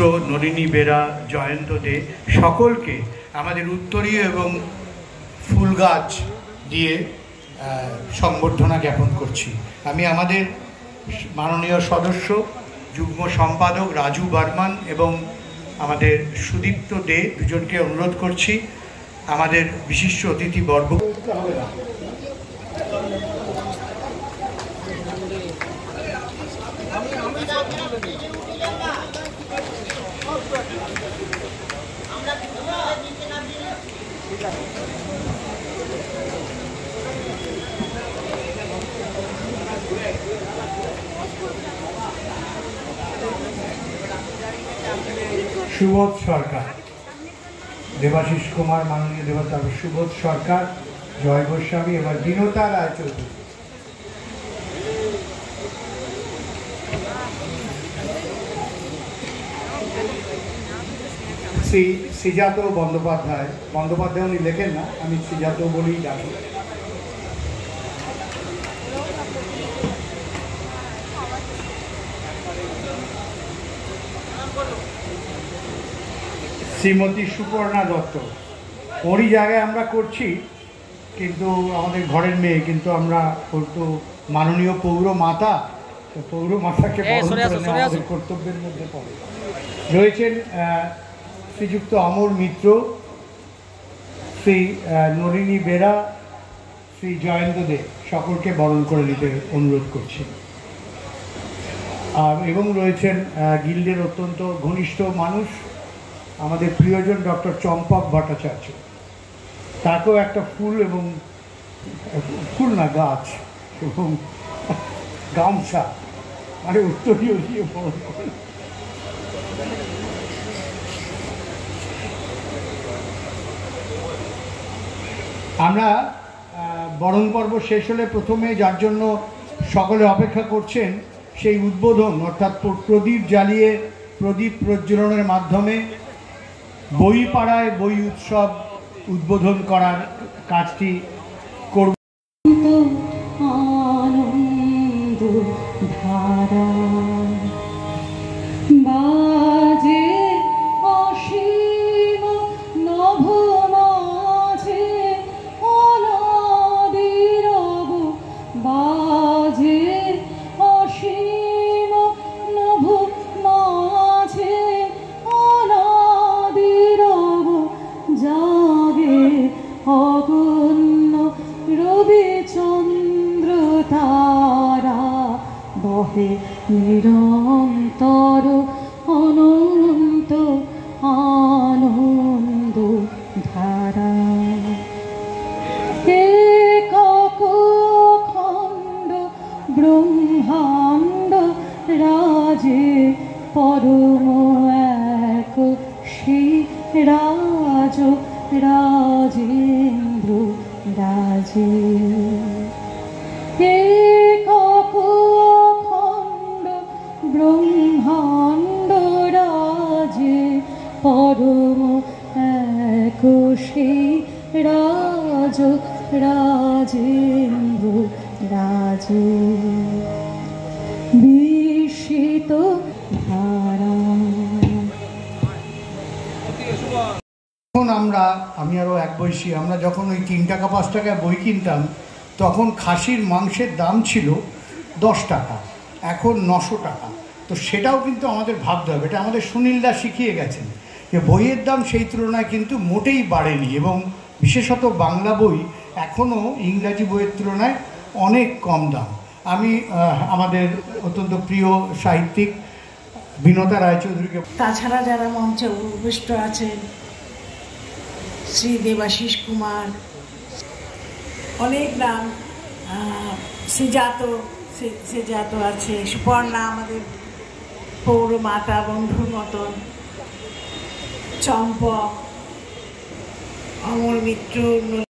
মিত্র, নলিনী বেরা, জয়ন্ত দে সকলকে আমাদের উত্তরীয় এবং ফুল গাছ দিয়ে সংবর্ধনা জ্ঞাপন করছি। আমি আমাদের মাননীয় সদস্য যুগ্ম সম্পাদক রাজু বর্মন এবং আমাদের সুদীপ্ত দে দুজনকে অনুরোধ করছি আমাদের বিশিষ্ট অতিথিবর্গ সুবোধ সরকার, দেবাশিস কুমার, মাননীয় দেবতা সুবোধ সরকার, জয় গোস্বামী, এবার বিনতা রায়চৌধুরী। শ্রী শ্রীজাত বন্দ্যোপাধ্যায়, বন্দ্যোপাধ্যায় উনি লেখেন না, আমি শ্রীজাত বলেই ডাকি। শ্রীমতী সুপর্ণা দত্ত, ওরই জায়গায় আমরা করছি, কিন্তু আমাদের ঘরের মেয়ে, কিন্তু আমরা তো মাননীয় পৌর মাতা, পৌর মাতাকে আমাদের কর্তব্যের মধ্যে পড়ে। রয়েছেন শ্রীযুক্ত অমর মিত্র, শ্রী নলিনী বেরা, শ্রী জয়ন্ত দে, সকলকে বরণ করে নিতে অনুরোধ করছি। এবং রয়েছেন গিল্ডের অত্যন্ত ঘনিষ্ঠ মানুষ, আমাদের প্রিয়জন ডক্টর চম্পক ভট্টাচার্য, তাকেও একটা ফুল এবং ফুল না গাছ এবং গামছা মানে উত্তরীয় দিয়ে বরণ করে। আমরা বরণ পর্ব শেষ হলে প্রথমে যার জন্য সকলে অপেক্ষা করছেন সেই উদ্বোধন, অর্থাৎ প্রদীপ জ্বালিয়ে প্রদীপ প্রজ্বলনের মাধ্যমে বইপাড়ায় বই উৎসব উদ্বোধন করার কাজটি করব। আনন্দ ধারা বাজে অসীম নভ মাঝে অনাদিরব বাজে অসীম নভ মাঝে অনাদিরব জাগে অগণ্য রবি চন্দ্র তারা বহে নিরন্তর অনন্ত আনন্দ ধারা একক খণ্ড ব্রহ্মাণ্ড রাজে পরম এক শ্রী রাজ রাজেন্দ্র রাজে একক খণ্ড ব্রহ্মাণ্ড রাজে পরম এক শ্রী রাজ রাজেন্দ্র রাজে বিস্মিত ধারা। আমি আরও এক বয়সী, আমরা যখন ওই 3 টাকা 5 টাকা বই কিনতাম তখন খাসির মাংসের দাম ছিল 10 টাকা, এখন 900 টাকা। তো সেটাও কিন্তু আমাদের ভাবতে হবে, এটা আমাদের সুনীলদা শিখিয়ে গেছেন যে বইয়ের দাম সেই তুলনায় কিন্তু মোটেই বাড়েনি, এবং বিশেষত বাংলা বই এখনও ইংরাজি বইয়ের তুলনায় অনেক কম দাম। আমি আমাদের অত্যন্ত প্রিয় সাহিত্যিক বিনতা রায়চৌধুরীকে, তাছাড়া যারা মঞ্চে উপবিষ্ট আছেন, শ্রী দেবাশিস কুমার, অনেক নাম, শ্রীজাত আছে, সুপর্ণা আমাদের পৌর মাতা বন্ধুর মতন, চম্পক, অমর মিত্র,